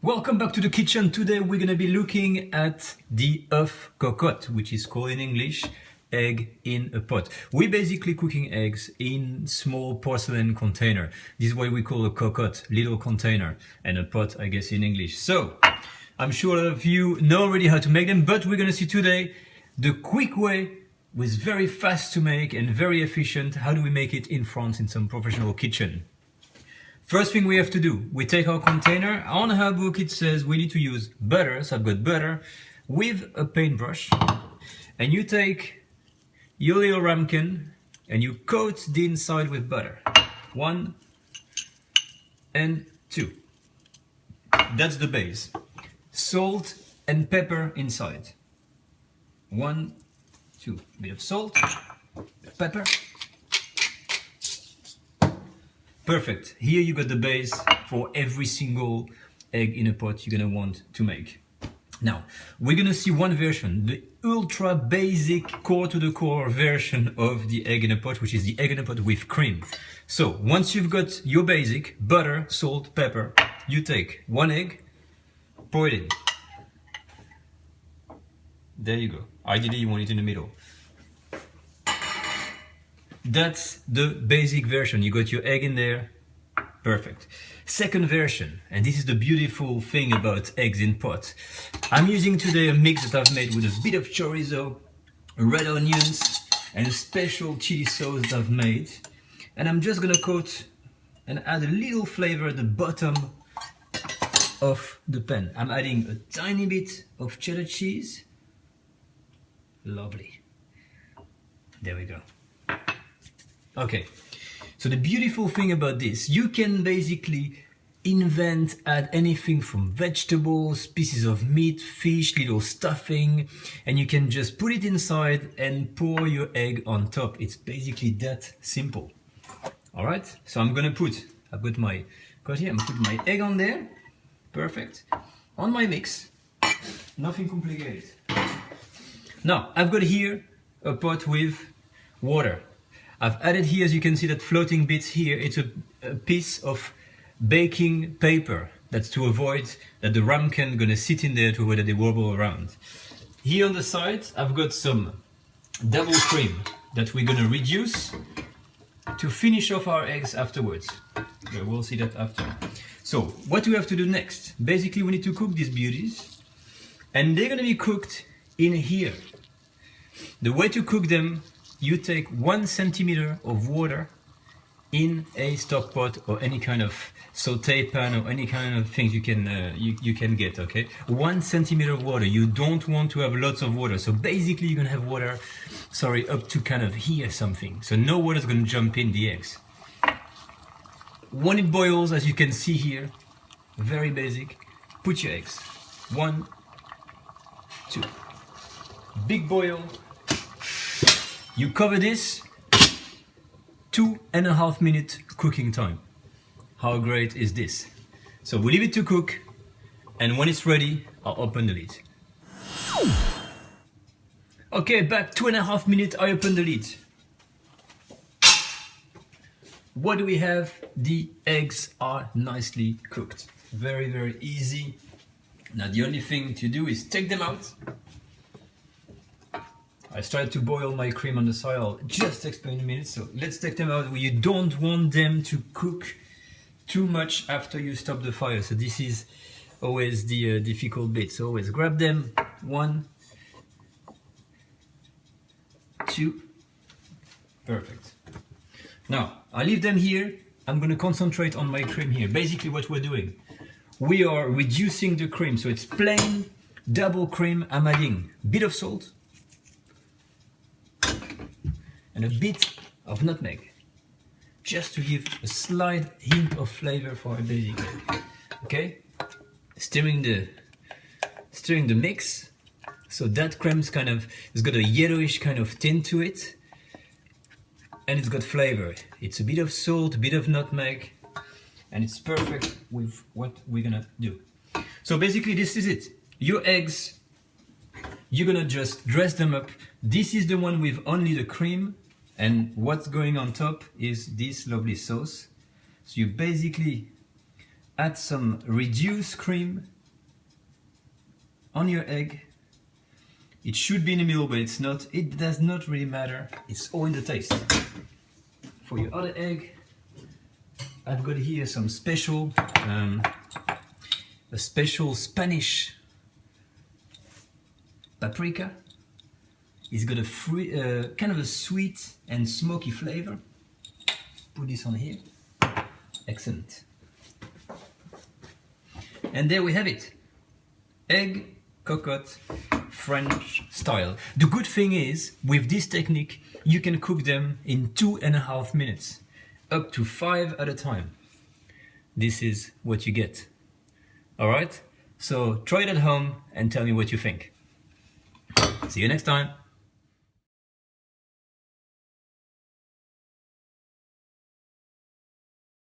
Welcome back to the kitchen. Today we're going to be looking at the œuf cocotte, which is called in English egg in a pot. We're basically cooking eggs in small porcelain container. This is what we call a cocotte, little container, and a pot, I guess, in English. So I'm sure a lot of you know already how to make them, but we're going to see today the quick way, with very fast to make and very efficient. How do we make it in France in some professional kitchen? First thing we have to do, we take our container. On our book it says we need to use butter, so I've got butter with a paintbrush, and you take your little ramekin and you coat the inside with butter. 1 and 2. That's the base. Salt and pepper inside. 1, 2. A bit of salt, pepper. Perfect. Here you got the base for every single egg in a pot you're gonna want to make. Now, we're gonna see one version, the ultra basic core to the core version of the egg in a pot, which is the egg in a pot with cream. So, once you've got your basic, butter, salt, pepper, you take 1 egg, pour it in. There you go. Ideally you want it in the middle. That's the basic version. You got your egg in there. Perfect. Second version, and this is the beautiful thing about eggs in pot. I'm using today a mix that I've made with a bit of chorizo, red onions, and a special chili sauce that I've made. And I'm just gonna coat and add a little flavor at the bottom of the pan. I'm adding a tiny bit of cheddar cheese. Lovely. There we go. Okay, so the beautiful thing about this, you can basically add anything from vegetables, pieces of meat, fish, little stuffing, and you can just put it inside and pour your egg on top. It's basically that simple. All right, so I've got my egg on there. Perfect. On my mix, nothing complicated. Now, I've got here a pot with water. I've added here, as you can see, that floating bits here. It's a piece of baking paper. That's to avoid that the ramekin gonna sit in there to avoid that they wobble around. Here on the side, I've got some double cream that we're gonna reduce to finish off our eggs afterwards. We'll see that after. So, what do we have to do next? Basically, we need to cook these beauties, and they're gonna be cooked in here. The way to cook them, you take 1 centimeter of water in a stockpot or any kind of saute pan or any kind of things you can get, okay? 1 centimeter of water. You don't want to have lots of water. So basically you're gonna have water, up to kind of here something. So no water is gonna jump in the eggs. When it boils, as you can see here, very basic, put your eggs. 1, 2. Big boil. You cover this, 2.5 minute cooking time. How great is this? So we leave it to cook, and when it's ready, I'll open the lid. Okay, back 2.5 minutes, I open the lid. What do we have? The eggs are nicely cooked. Very, very easy. Now the only thing to do is take them out. I started to boil my cream on the side. I'll just explain in a minute. So let's take them out. You don't want them to cook too much after you stop the fire. So this is always the difficult bit. So always grab them. 1, 2. Perfect. Now I leave them here. I'm going to concentrate on my cream here. Basically what we're doing, we are reducing the cream. So it's plain double cream. I'm adding a bit of salt and a bit of nutmeg, just to give a slight hint of flavor for a basic egg. Okay, stirring the mix, so that cream's it's got a yellowish kind of tint to it, and it's got flavor. It's a bit of salt, a bit of nutmeg, and it's perfect with what we're gonna do. So basically, this is it. Your eggs, you're gonna just dress them up. This is the one with only the cream. And what's going on top is this lovely sauce. So you basically add some reduced cream on your egg. It should be in the middle, but it's not. It does not really matter. It's all in the taste. For your other egg, I've got here some special, a special Spanish paprika. It's got a free, kind of a sweet and smoky flavor. Put this on here. Excellent. And there we have it. Egg cocotte French style. The good thing is, with this technique, you can cook them in 2.5 minutes, up to 5 at a time. This is what you get. Alright? So try it at home and tell me what you think. See you next time.